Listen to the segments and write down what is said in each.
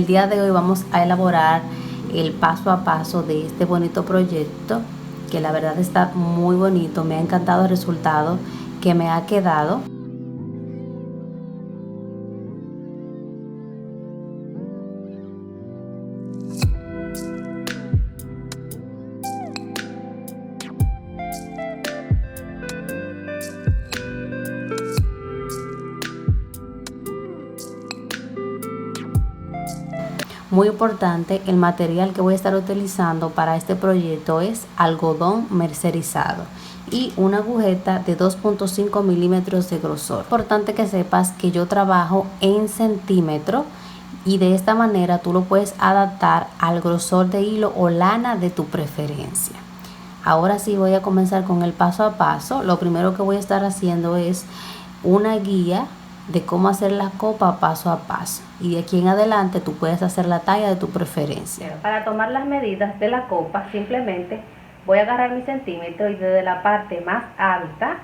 El día de hoy vamos a elaborar el paso a paso de este bonito proyecto, que la verdad está muy bonito. Me ha encantado el resultado que me ha quedado. Muy importante, el material que voy a estar utilizando para este proyecto es algodón mercerizado y una agujeta de 2.5 milímetros de grosor. Importante que sepas que yo trabajo en centímetros y de esta manera tú lo puedes adaptar al grosor de hilo o lana de tu preferencia. Ahora sí voy a comenzar con el paso a paso. Lo primero que voy a estar haciendo es una guía de cómo hacer la copa paso a paso, y de aquí en adelante tú puedes hacer la talla de tu preferencia. Para tomar las medidas de la copa, simplemente voy a agarrar mi centímetro y desde la parte más alta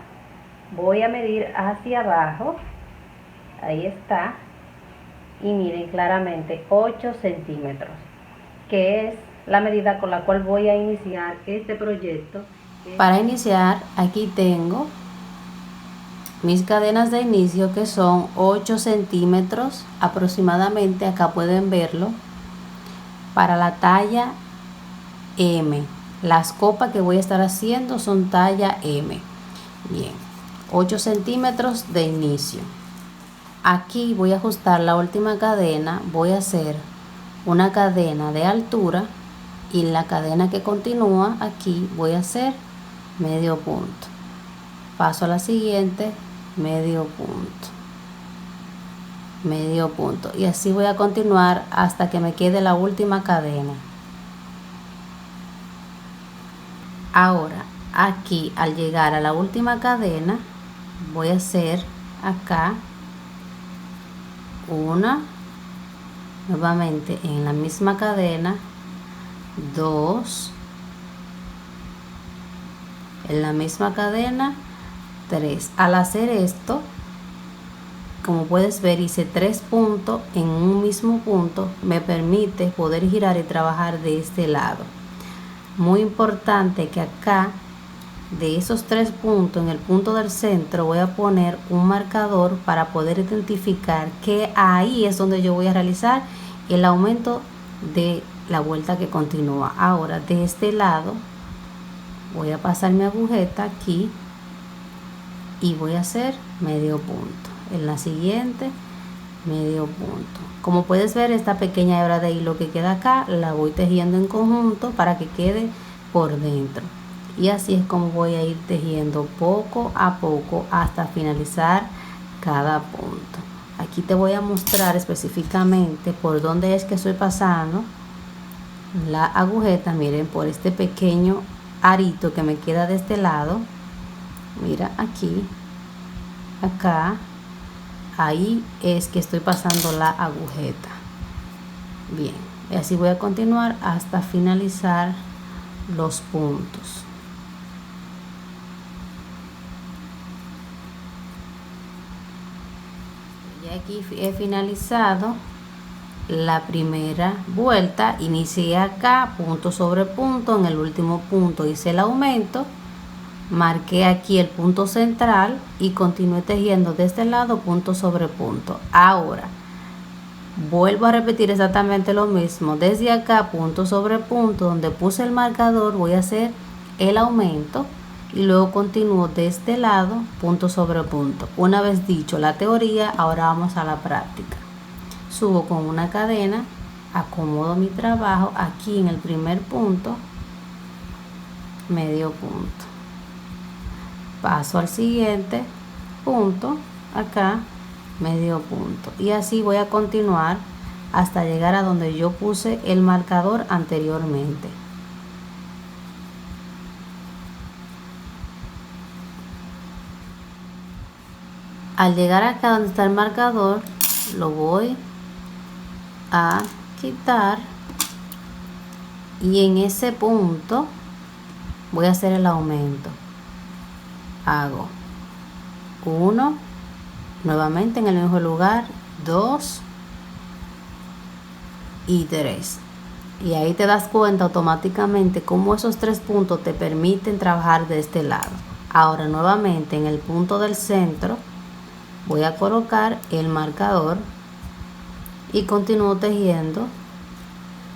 voy a medir hacia abajo. Ahí está, y miren claramente 8 centímetros, que es la medida con la cual voy a iniciar este proyecto. Para iniciar, aquí tengo mis cadenas de inicio, que son 8 centímetros aproximadamente. Acá pueden verlo. Para la talla M, las copas que voy a estar haciendo son talla M. Bien, 8 centímetros de inicio. Aquí voy a ajustar la última cadena. Voy a hacer una cadena de altura, y la cadena que continúa aquí voy a hacer medio punto. Paso a la siguiente, medio punto, y así voy a continuar hasta que me quede la última cadena. Ahora aquí, al llegar a la última cadena, voy a hacer acá una, nuevamente en la misma cadena, 2, en la misma cadena, 3. Al hacer esto, como puedes ver, hice 3 puntos en un mismo punto. Me permite poder girar y trabajar de este lado. Muy importante que acá, de esos 3 puntos, en el punto del centro voy a poner un marcador para poder identificar que ahí es donde yo voy a realizar el aumento de la vuelta que continúa. Ahora de este lado voy a pasar mi agujeta aquí y voy a hacer medio punto. En la siguiente, medio punto. Como puedes ver, esta pequeña hebra de hilo que queda acá la voy tejiendo en conjunto para que quede por dentro, y así es como voy a ir tejiendo poco a poco hasta finalizar cada punto. Aquí te voy a mostrar específicamente por dónde es que estoy pasando la agujeta. Miren, por este pequeño arito que me queda de este lado. Mira aquí, acá, ahí es que estoy pasando la agujeta. Bien, y así voy a continuar hasta finalizar los puntos. Ya aquí he finalizado la primera vuelta. Inicié acá, punto sobre punto. En el último punto hice el aumento, marqué aquí el punto central y continué tejiendo de este lado punto sobre punto. Ahora vuelvo a repetir exactamente lo mismo. Desde acá, punto sobre punto, donde puse el marcador, voy a hacer el aumento y luego continúo de este lado, punto sobre punto. Una vez dicho la teoría, ahora vamos a la práctica. Subo con una cadena, acomodo mi trabajo aquí en el primer punto, medio punto. Paso al siguiente punto, acá, medio punto, y así voy a continuar hasta llegar a donde yo puse el marcador anteriormente. Al llegar acá donde está el marcador, lo voy a quitar, y en ese punto voy a hacer el aumento. Hago 1, nuevamente en el mismo lugar, 2, y 3. Y ahí te das cuenta automáticamente cómo esos 3 puntos te permiten trabajar de este lado. Ahora nuevamente en el punto del centro voy a colocar el marcador y continúo tejiendo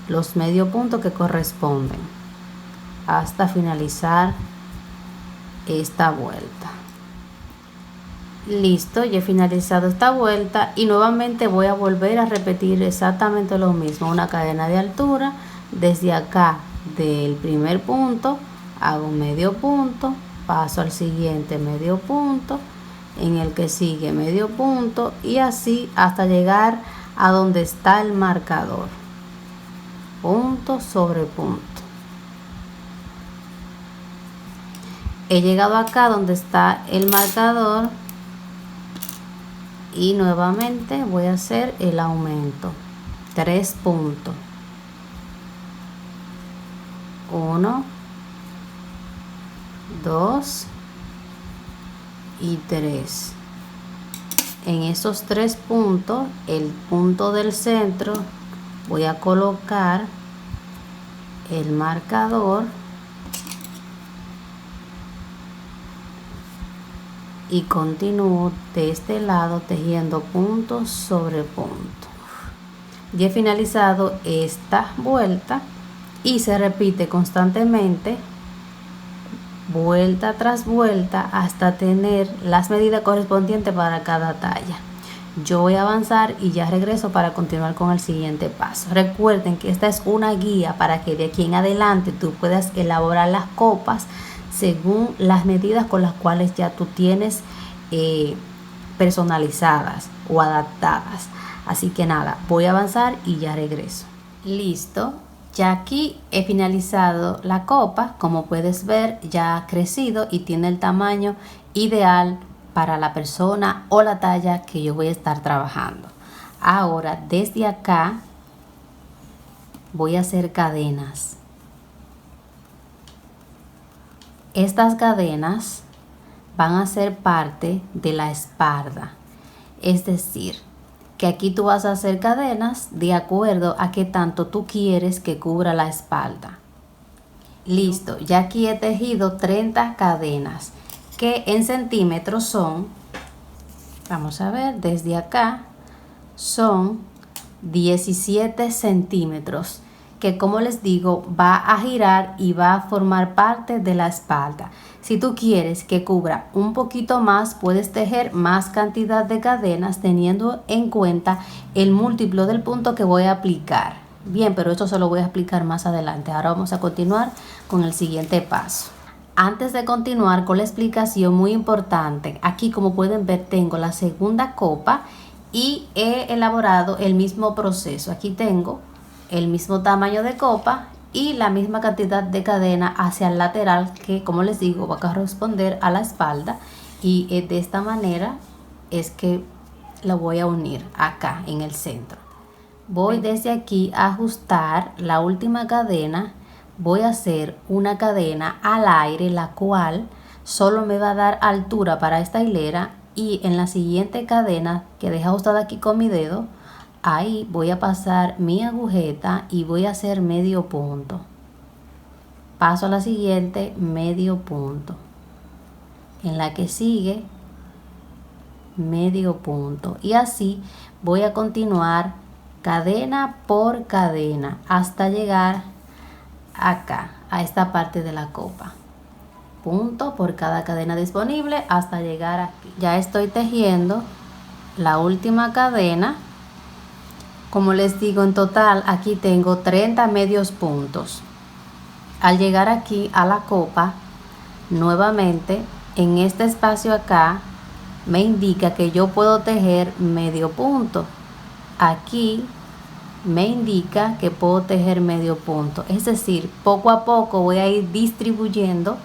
los medio puntos que corresponden hasta finalizar esta vuelta. Listo, ya he finalizado esta vuelta y nuevamente voy a volver a repetir exactamente lo mismo, una cadena de altura. Desde acá del primer punto hago medio punto, paso al siguiente medio punto, en el que sigue medio punto y así hasta llegar a donde está el marcador, punto sobre punto. He llegado acá donde está el marcador y nuevamente voy a hacer el aumento, 3 puntos, 1, 2 y 3. En esos 3 puntos, el punto del centro, voy a colocar el marcador y continúo de este lado tejiendo punto sobre punto. Ya he finalizado esta vuelta y se repite constantemente, vuelta tras vuelta, hasta tener las medidas correspondientes para cada talla. Yo voy a avanzar y ya regreso para continuar con el siguiente paso. Recuerden que esta es una guía para que de aquí en adelante tú puedas elaborar las copas según las medidas con las cuales ya tú tienes personalizadas o adaptadas. Así que nada, voy a avanzar y ya regreso. Listo, ya aquí he finalizado la copa. Como puedes ver, ya ha crecido y tiene el tamaño ideal para la persona o la talla que yo voy a estar trabajando. Ahora desde acá voy a hacer cadenas. Estas cadenas van a ser parte de la espalda, es decir, que aquí tú vas a hacer cadenas de acuerdo a qué tanto tú quieres que cubra la espalda. Listo, ya aquí he tejido 30 cadenas que en centímetros son, vamos a ver, desde acá son 17 centímetros, que como les digo va a girar y va a formar parte de la espalda. Si tú quieres que cubra un poquito más, puedes tejer más cantidad de cadenas teniendo en cuenta el múltiplo del punto que voy a aplicar. Bien, pero esto se lo voy a explicar más adelante. Ahora vamos a continuar con el siguiente paso. Antes de continuar con la explicación, muy importante, aquí como pueden ver tengo la segunda copa y he elaborado el mismo proceso. Aquí tengo el mismo tamaño de copa y la misma cantidad de cadena hacia el lateral, que como les digo va a corresponder a la espalda, y de esta manera es que la voy a unir acá en el centro. Voy desde aquí a ajustar la última cadena, voy a hacer una cadena al aire, la cual solo me va a dar altura para esta hilera, y en la siguiente cadena que dejo ajustada aquí con mi dedo, ahí voy a pasar mi agujeta y voy a hacer medio punto. Paso a la siguiente, medio punto. En la que sigue, medio punto. Y así voy a continuar cadena por cadena hasta llegar acá, a esta parte de la copa. Punto por cada cadena disponible hasta llegar aquí. Ya estoy tejiendo la última cadena. Como les digo, en total aquí tengo 30 medios puntos. Al llegar aquí a la copa, nuevamente en este espacio acá me indica que yo puedo tejer medio punto. Aquí me indica que puedo tejer medio punto. Es decir, poco a poco voy a ir distribuyendo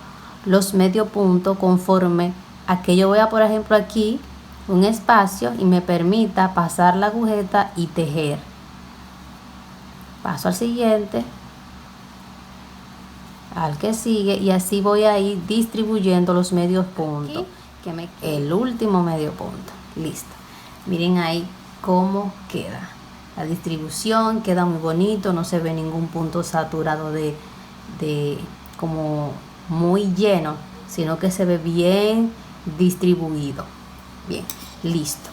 los medio puntos conforme a que yo vea, por ejemplo, aquí un espacio y me permita pasar la agujeta y tejer. Paso al siguiente, al que sigue, y así voy a ir distribuyendo los medios puntos. El último medio punto. Listo. Miren ahí cómo queda. La distribución queda muy bonito, no se ve ningún punto saturado de como muy lleno, sino que se ve bien distribuido. Bien, listo.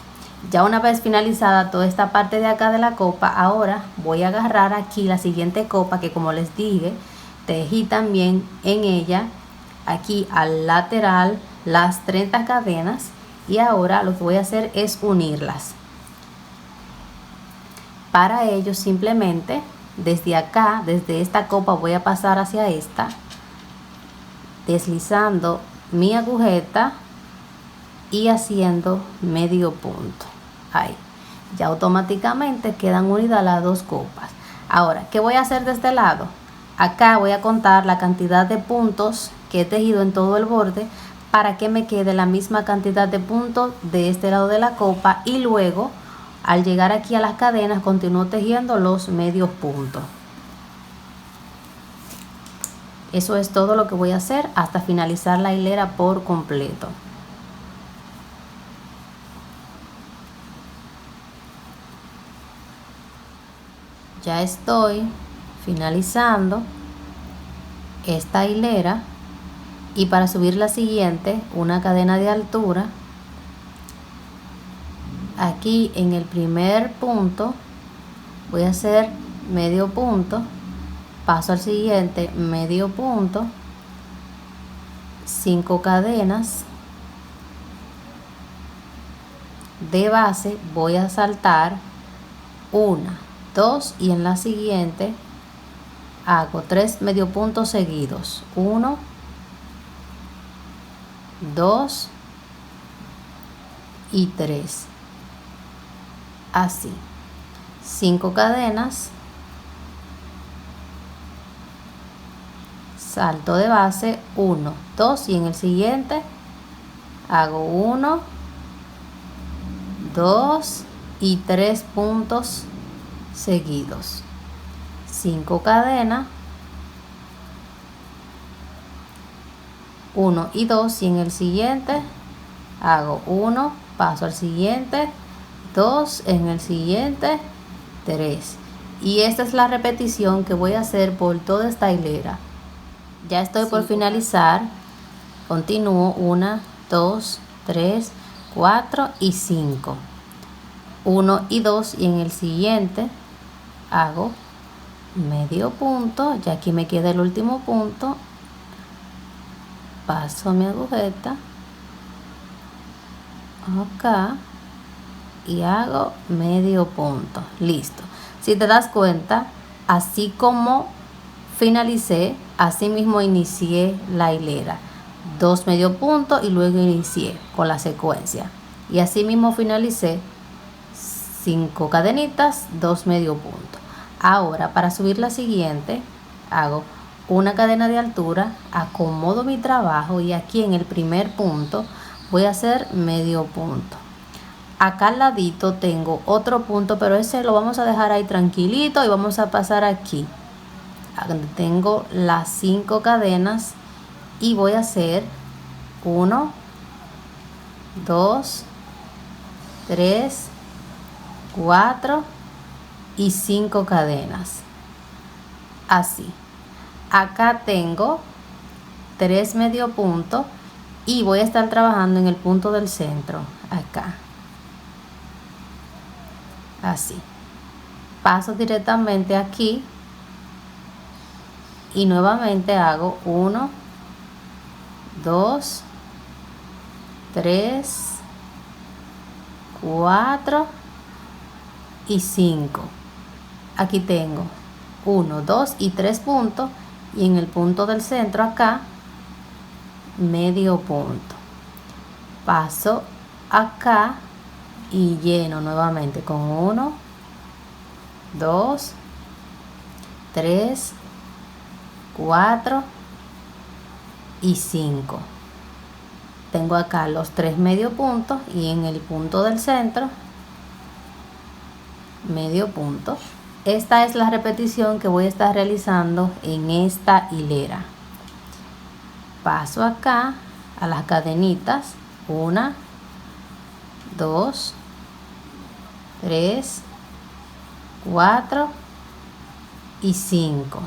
Ya una vez finalizada toda esta parte de acá de la copa, ahora voy a agarrar aquí la siguiente copa que, como les dije, tejí también en ella aquí al lateral las 30 cadenas, y ahora lo que voy a hacer es unirlas. Para ello simplemente desde acá, desde esta copa, voy a pasar hacia esta, deslizando mi agujeta y haciendo medio punto. Ahí ya automáticamente quedan unidas las dos copas. Ahora, ¿qué voy a hacer de este lado? Acá voy a contar la cantidad de puntos que he tejido en todo el borde para que me quede la misma cantidad de puntos de este lado de la copa, y luego al llegar aquí a las cadenas continúo tejiendo los medios puntos. Eso es todo lo que voy a hacer hasta finalizar la hilera por completo. Ya estoy finalizando esta hilera, y para subir la siguiente, una cadena de altura. Aquí en el primer punto voy a hacer medio punto, paso al siguiente, medio punto, 5 cadenas de base, voy a saltar 1, 2 y en la siguiente hago 3 medio puntos seguidos, 1, 2 y 3, así, 5 cadenas, salto de base, 1, 2 y en el siguiente hago 1, 2 y 3 puntos seguidos, 5 cadenas, 1 y 2 y en el siguiente hago 1, paso al siguiente, 2 en el siguiente, 3, y esta es la repetición que voy a hacer por toda esta hilera. Ya estoy por finalizar, continúo 1, 2, 3, 4 y 5, 1 y 2 y en el siguiente hago medio punto, ya aquí me queda el último punto, paso mi agujeta acá y hago medio punto. Listo. Si te das cuenta, así como finalicé, así mismo inicié la hilera, 2 medio puntos y luego inicié con la secuencia, y así mismo finalicé 5 cadenitas, 2 medio puntos. Ahora para subir la siguiente hago una cadena de altura, acomodo mi trabajo y aquí en el primer punto voy a hacer medio punto. Acá al ladito tengo otro punto, pero ese lo vamos a dejar ahí tranquilito y vamos a pasar aquí donde tengo las 5 cadenas y voy a hacer 1, 2, 3, 4 y 5 cadenas, así. Acá tengo 3 medio puntos y voy a estar trabajando en el punto del centro, acá, así. Paso directamente aquí y nuevamente hago 1, 2, 3, 4 y 5. Aquí tengo 1, 2 y 3 puntos, y en el punto del centro acá medio punto. Paso acá y lleno nuevamente con 1, 2, 3, 4 y 5. Tengo acá los 3 medio puntos y en el punto del centro medio punto. Esta es la repetición que voy a estar realizando en esta hilera. Paso acá a las cadenitas, 1, 2, 3, 4 y 5.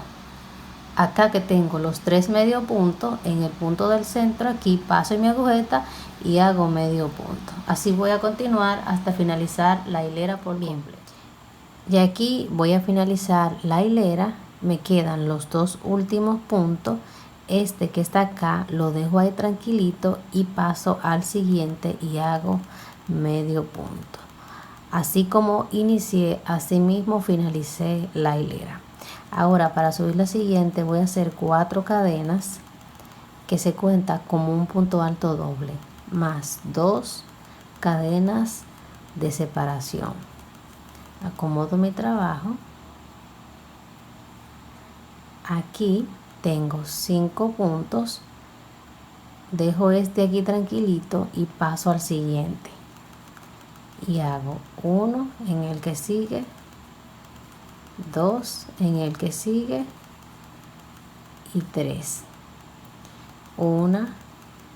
Acá que tengo los 3 medio puntos, en el punto del centro aquí paso mi agujeta y hago medio punto. Así voy a continuar hasta finalizar la hilera por completo. Y aquí voy a finalizar la hilera. Me quedan los dos últimos puntos. Este que está acá lo dejo ahí tranquilito y paso al siguiente y hago medio punto. Así como inicié, así mismo finalicé la hilera. Ahora para subir la siguiente voy a hacer 4 cadenas que se cuenta como un punto alto doble más 2 cadenas de separación. Acomodo mi trabajo. Aquí tengo 5 puntos. Dejo este aquí tranquilito y paso al siguiente. Y hago 1 en el que sigue, 2 en el que sigue y 3. 1,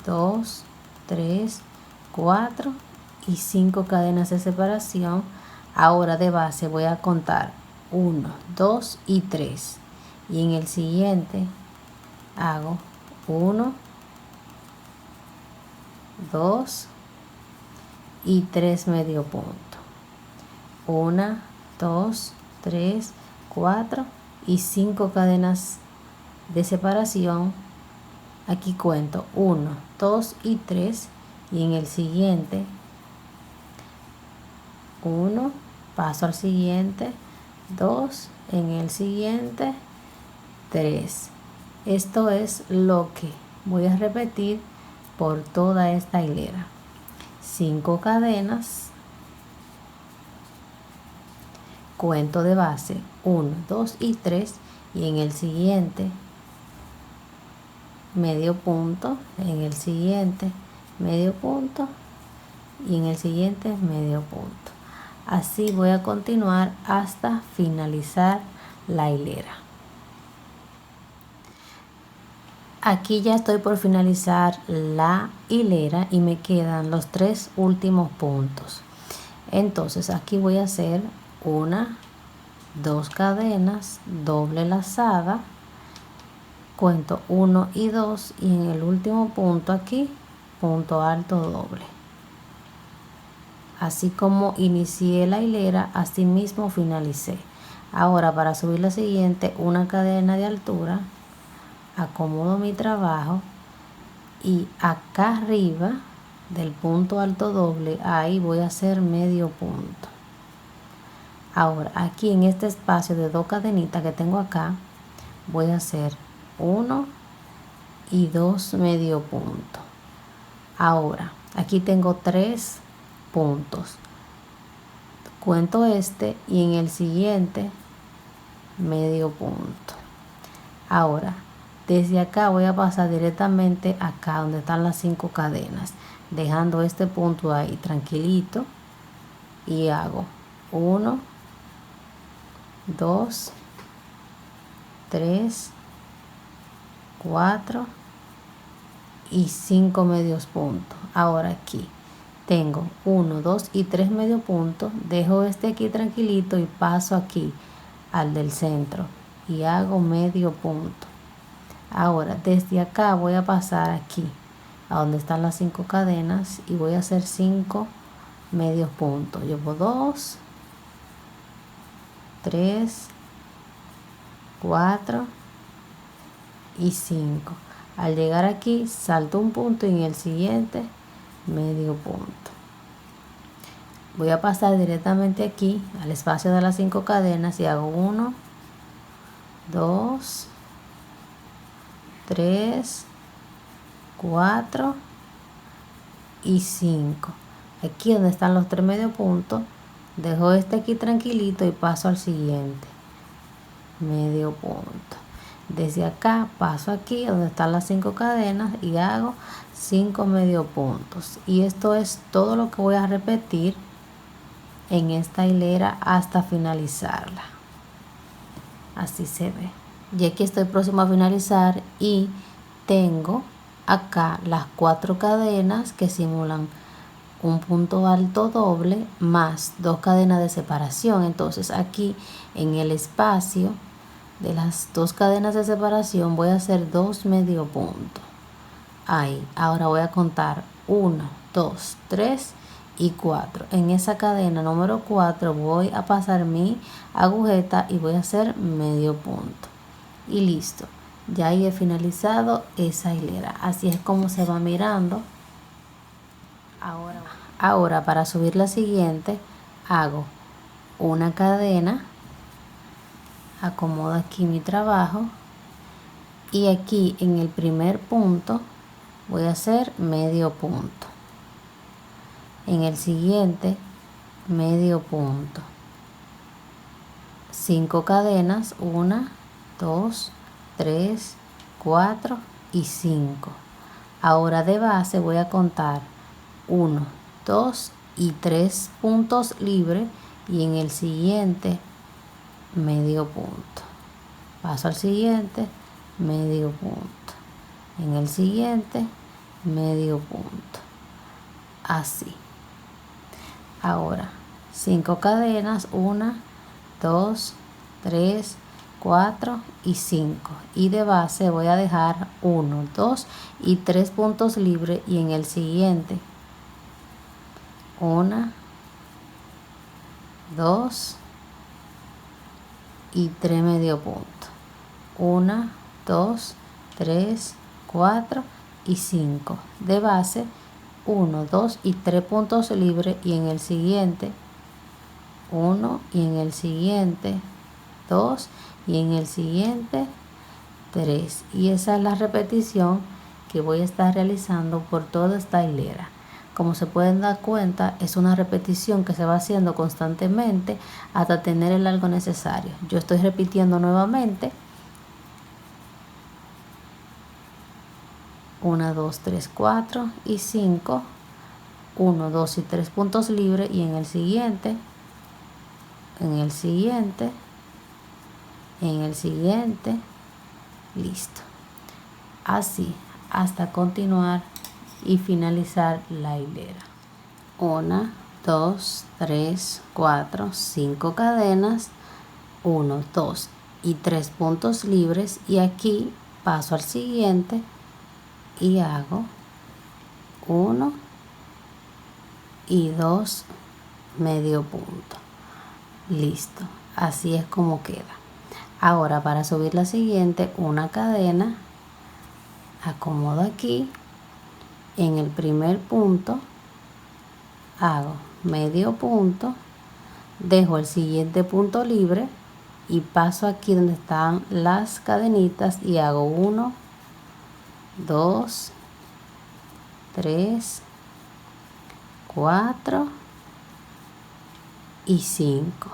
2, 3, 4 y 5 cadenas de separación. Ahora de base voy a contar 1, 2 y 3. Y en el siguiente hago 1, 2 y 3 medio punto. 1, 2, 3, 4 y 5 cadenas de separación. Aquí cuento 1, 2 y 3 y en el siguiente 1, paso al siguiente, 2, en el siguiente 3. Esto es lo que voy a repetir por toda esta hilera. 5 cadenas, cuento de base 1, 2 y 3 y en el siguiente medio punto, en el siguiente medio punto y en el siguiente medio punto. Así voy a continuar hasta finalizar la hilera. Aquí ya estoy por finalizar la hilera y me quedan los 3 últimos puntos. Entonces aquí voy a hacer 1, 2 cadenas doble lazada, cuento 1 y 2 y en el último punto aquí punto alto doble. Así como inicié la hilera, así mismo finalicé. Ahora para subir la siguiente, una cadena de altura, acomodo mi trabajo y acá arriba del punto alto doble, ahí voy a hacer medio punto. Ahora aquí en este espacio de 2 cadenitas que tengo acá, voy a hacer 1 y 2 medio punto. Ahora aquí tengo 3 puntos, cuento este y en el siguiente medio punto. Ahora desde acá voy a pasar directamente acá donde están las 5 cadenas, dejando este punto ahí tranquilito y hago 1, 2, 3, 4 y 5 medios puntos. Ahora aquí tengo 1, 2 y 3 medio puntos, dejo este aquí tranquilito y paso aquí al del centro y hago medio punto. Ahora desde acá voy a pasar aquí a donde están las 5 cadenas y voy a hacer 5 medios puntos. Llevo 2, 3, 4 y 5. Al llegar aquí salto un punto y en el siguiente medio punto. Voy a pasar directamente aquí al espacio de las 5 cadenas y hago 1, 2, 3, 4 y 5. Aquí donde están los 3 medio puntos, dejo este aquí tranquilito y paso al siguiente medio punto. Desde acá paso aquí donde están las 5 cadenas y hago 5 medio puntos. Y esto es todo lo que voy a repetir en esta hilera hasta finalizarla. Así se ve. Y aquí estoy próximo a finalizar y tengo acá las 4 cadenas que simulan un punto alto doble más 2 cadenas de separación. Entonces aquí en el espacio de las 2 cadenas de separación voy a hacer 2 medio puntos. Ahí, ahora voy a contar 1, 2, 3 y 4. En esa cadena número 4 voy a pasar mi agujeta y voy a hacer medio punto. Y listo. Ya ahí he finalizado esa hilera. Así es como se va mirando. Ahora para subir la siguiente hago una cadena, acomodo aquí mi trabajo y aquí en el primer punto voy a hacer medio punto, en el siguiente medio punto, 5 cadenas, 1, 2, 3, 4 y 5. Ahora de base voy a contar 1, 2 y 3 puntos libres y en el siguiente medio punto. Paso al siguiente, medio punto. En el siguiente, medio punto. Así. Ahora, 5 cadenas, 1, 2, 3, 4 y 5. Y de base voy a dejar 1, 2 y 3 puntos libres y en el siguiente 1, 2 y 3 medio punto. 1, 2, 3, 4 y 5. De base 1, 2 y 3 puntos libres y en el siguiente 1 y en el siguiente 2 y en el siguiente 3. Y esa es la repetición que voy a estar realizando por toda esta hilera. Como se pueden dar cuenta, es una repetición que se va haciendo constantemente hasta tener el largo necesario. Yo estoy repitiendo nuevamente 1, 2, 3, 4 y 5, 1, 2 y 3 puntos libres y en el siguiente, en el siguiente, en el siguiente, listo. Así hasta continuar y finalizar la hilera. 1, 2, 3, 4, 5 cadenas, 1, 2 y 3 puntos libres y aquí paso al siguiente y hago 1 y 2 medio punto. Listo, así es como queda. Ahora para subir la siguiente, una cadena, acomodo aquí, en el primer punto hago medio punto, dejo el siguiente punto libre y paso aquí donde están las cadenitas y hago 1, 2, 3, 4 y 5.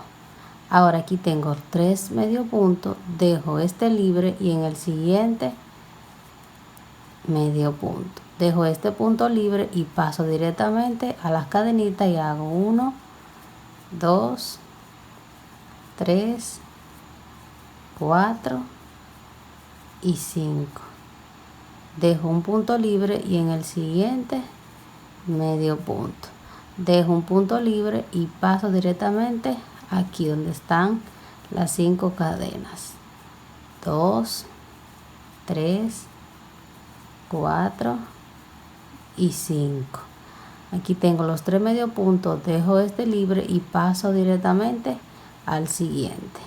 Ahora aquí tengo 3 medio puntos, dejo este libre y en el siguiente medio punto, dejo este punto libre y paso directamente a las cadenitas y hago 1, 2, 3, 4 y 5. Dejo un punto libre y en el siguiente medio punto, dejo un punto libre y paso directamente aquí donde están las 5 cadenas, 2, 3, 4 y 5. Aquí tengo los 3 medio puntos, dejo este libre y paso directamente al siguiente.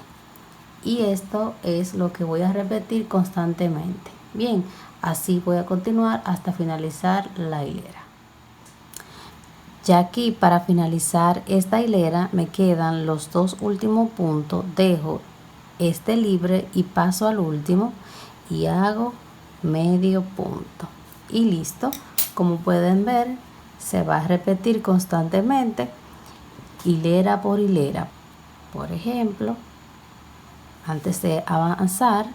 Y esto es lo que voy a repetir constantemente. Bien, así voy a continuar hasta finalizar la hilera. Ya aquí para finalizar esta hilera me quedan los 2 últimos puntos, dejo este libre y paso al último y hago medio punto y listo. Como pueden ver, se va a repetir constantemente hilera por hilera. Por ejemplo, antes de avanzar,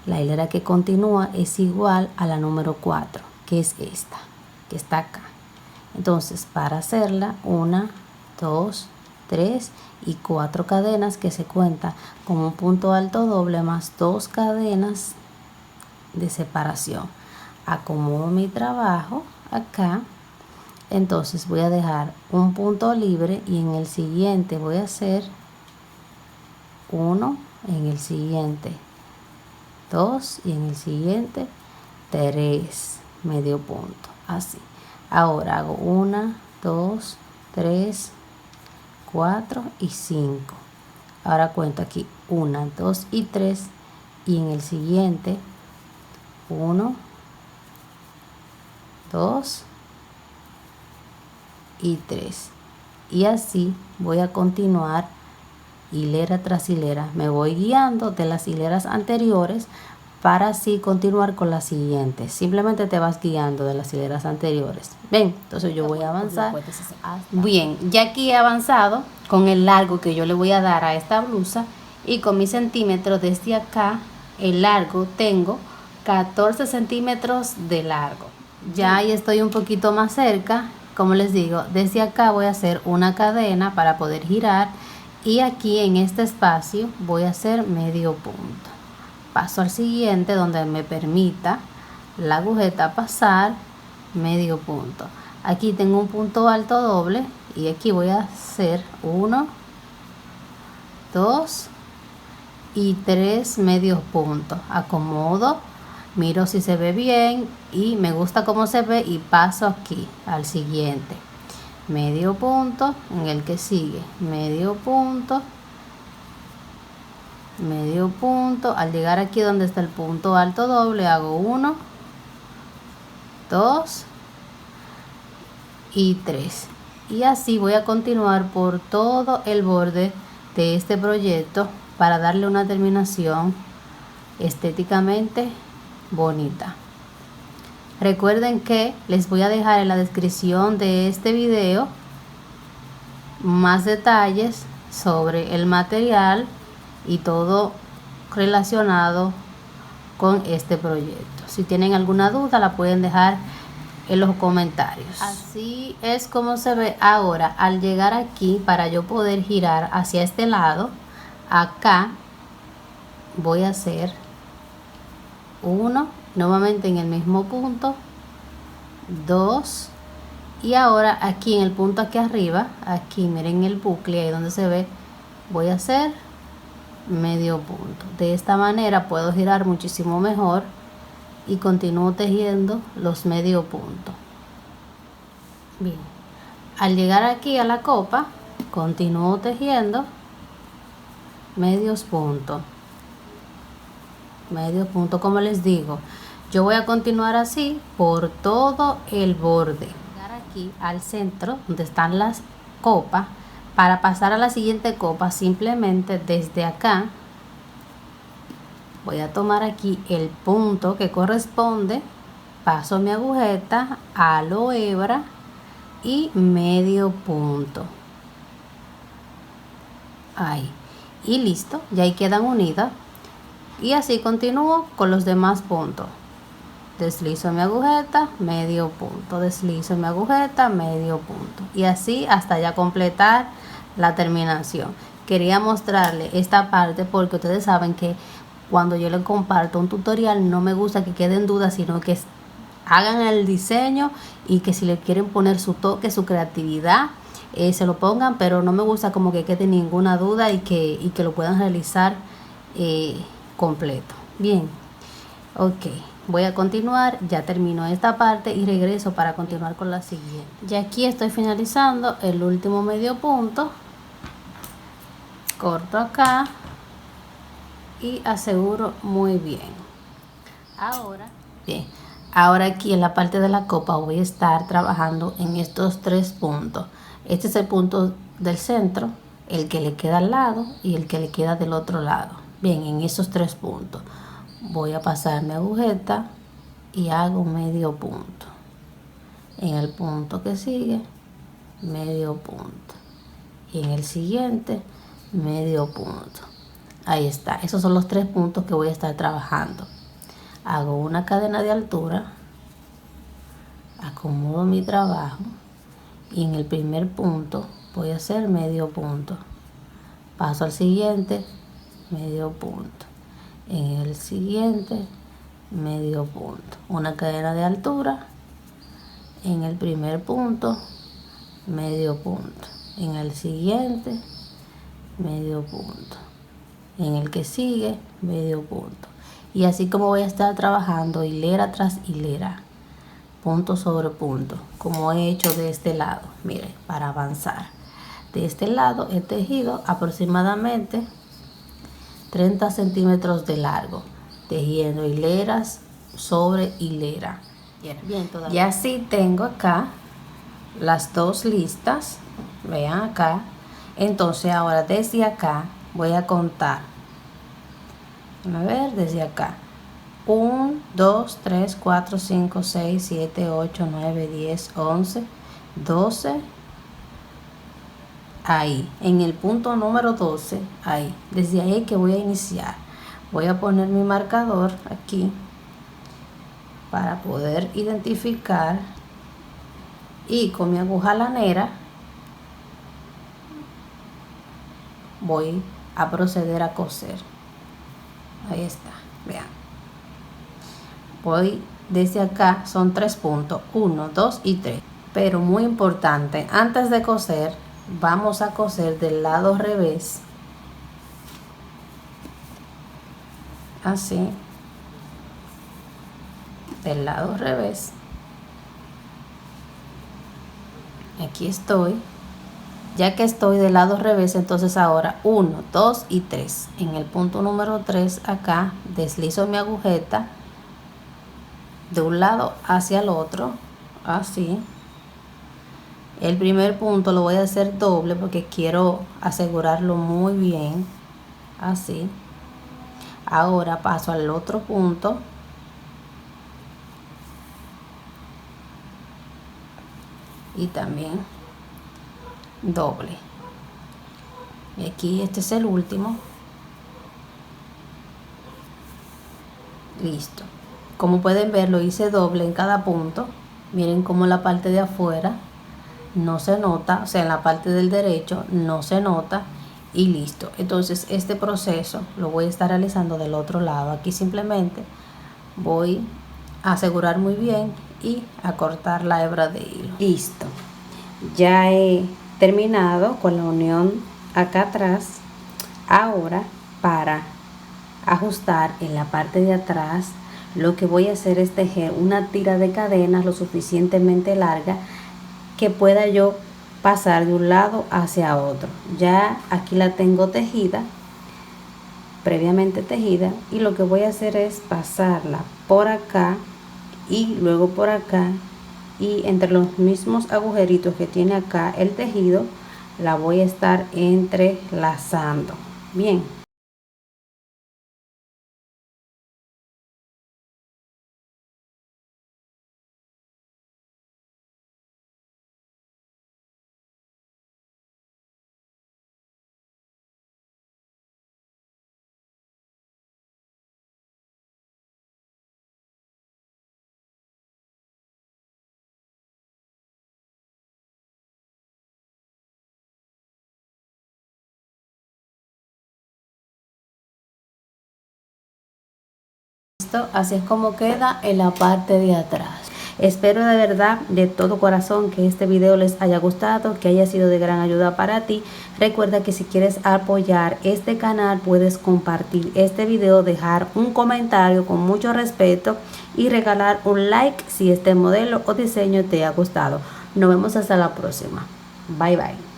la hilera que continúa es igual a la número 4, que es esta, que está acá. Entonces, para hacerla, 1, 2, 3 y 4 cadenas que se cuenta como un punto alto doble más 2 cadenas de separación. Acomodo mi trabajo acá Entonces voy a dejar un punto libre y en el siguiente voy a hacer 1, en el siguiente 2 y en el siguiente 3, medio punto, así. Ahora hago 1, 2, 3, 4 y 5. Ahora cuento aquí 1, 2 y 3 y en el siguiente 1, 2 y 3, y así voy a continuar hilera tras hilera. Me voy guiando de las hileras anteriores para así continuar con las siguientes. Simplemente te vas guiando de las hileras anteriores. Ven, entonces yo voy a avanzar. Bien, ya aquí he avanzado con el largo que yo le voy a dar a esta blusa, y con mis centímetros desde acá, el largo tengo 14 centímetros de largo. Ya ahí estoy un poquito más cerca. Como les digo, desde acá voy a hacer una cadena para poder girar, y aquí en este espacio voy a hacer medio punto. Paso al siguiente donde me permita la agujeta pasar medio punto. Aquí tengo un punto alto doble y aquí voy a hacer 1, 2 y 3 medios puntos. Acomodo, miro si se ve bien y me gusta cómo se ve y paso aquí al siguiente. Medio punto, en el que sigue medio punto, medio punto. Al llegar aquí donde está el punto alto doble hago 1, 2 y 3, y así voy a continuar por todo el borde de este proyecto para darle una terminación estéticamente bonita. Recuerden que les voy a dejar en la descripción de este video más detalles sobre el material y todo relacionado con este proyecto. Si tienen alguna duda la pueden dejar en los comentarios. Así es como se ve ahora. Al llegar aquí, para yo poder girar hacia este lado, acá voy a hacer 1, nuevamente en el mismo punto, 2, y ahora aquí en el punto aquí arriba, aquí miren el bucle ahí donde se ve, voy a hacer medio punto. De esta manera puedo girar muchísimo mejor y continúo tejiendo los medio puntos. Bien, al llegar aquí a la copa continúo tejiendo medios puntos, medio punto. Como les digo, yo voy a continuar así por todo el borde. Llegar aquí al centro donde están las copas, para pasar a la siguiente copa simplemente desde acá voy a tomar aquí el punto que corresponde, paso mi agujeta, halo hebra y medio punto. Ahí, y listo, ya ahí quedan unidas. Y así continúo con los demás puntos. Deslizo mi agujeta, medio punto, deslizo mi agujeta, medio punto, y así hasta ya completar la terminación. Quería mostrarle esta parte porque ustedes saben que cuando yo les comparto un tutorial no me gusta que queden dudas, sino que hagan el diseño y que si le quieren poner su toque, su creatividad, se lo pongan, pero no me gusta como que quede ninguna duda y que lo puedan realizar completo. Bien, ok, voy a continuar, ya termino esta parte y regreso para continuar con la siguiente. Ya aquí estoy finalizando el último medio punto, corto acá y aseguro muy bien. Ahora aquí en la parte de la copa voy a estar trabajando en estos 3 puntos. Este es el punto del centro, el que le queda al lado y el que le queda del otro lado. Bien, en esos 3 puntos voy a pasar mi agujeta y hago medio punto. En el punto que sigue, medio punto, y en el siguiente, medio punto. Ahí está, esos son los 3 puntos que voy a estar trabajando. Hago una cadena de altura, acomodo mi trabajo y en el primer punto voy a hacer medio punto. Paso al siguiente, medio punto. En el siguiente, medio punto. Una cadena de altura en el primer punto, medio punto, en el siguiente, medio punto, en el que sigue, medio punto. Y así como voy a estar trabajando hilera tras hilera, punto sobre punto, como he hecho de este lado. Miren, para avanzar de este lado he tejido aproximadamente 30 centímetros de largo, tejiendo hileras sobre hilera. Bien, y así tengo acá las dos listas, vean acá. Entonces ahora desde acá voy a contar, a ver, desde acá 1, 2, 3, 4, 5, 6, 7, 8, 9, 10, 11, 12, ahí, en el punto número 12, ahí, desde ahí que voy a iniciar. Voy a poner mi marcador aquí para poder identificar, y con mi aguja lanera voy a proceder a coser. Ahí está, vean. Voy desde acá, son 3 puntos, 1, 2 y 3. Pero muy importante, antes de coser, vamos a coser del lado revés. Así. Del lado revés. Aquí estoy. Ya que estoy del lado revés, entonces ahora 1, 2 y 3. En el punto número 3 acá deslizo mi agujeta de un lado hacia el otro, así. El primer punto lo voy a hacer doble porque quiero asegurarlo muy bien, así. Ahora paso al otro punto y también doble. Y aquí este es el último. Listo. Como pueden ver, lo hice doble en cada punto. Miren cómo la parte de afuera no se nota, o sea, en la parte del derecho no se nota, y listo. Entonces este proceso lo voy a estar realizando del otro lado. Aquí simplemente voy a asegurar muy bien y a cortar la hebra de hilo. Listo. Ya he terminado con la unión acá atrás. Ahora, para ajustar en la parte de atrás, lo que voy a hacer es tejer una tira de cadenas lo suficientemente larga que pueda yo pasar de un lado hacia otro. Ya aquí la tengo tejida, previamente tejida, y lo que voy a hacer es pasarla por acá y luego por acá, y entre los mismos agujeritos que tiene acá el tejido la voy a estar entrelazando. Bien. Así es como queda en la parte de atrás. Espero de verdad, de todo corazón, que este video les haya gustado, que haya sido de gran ayuda para ti. Recuerda que si quieres apoyar este canal, puedes compartir este video, dejar un comentario con mucho respeto y regalar un like si este modelo o diseño te ha gustado. Nos vemos hasta la próxima. Bye bye.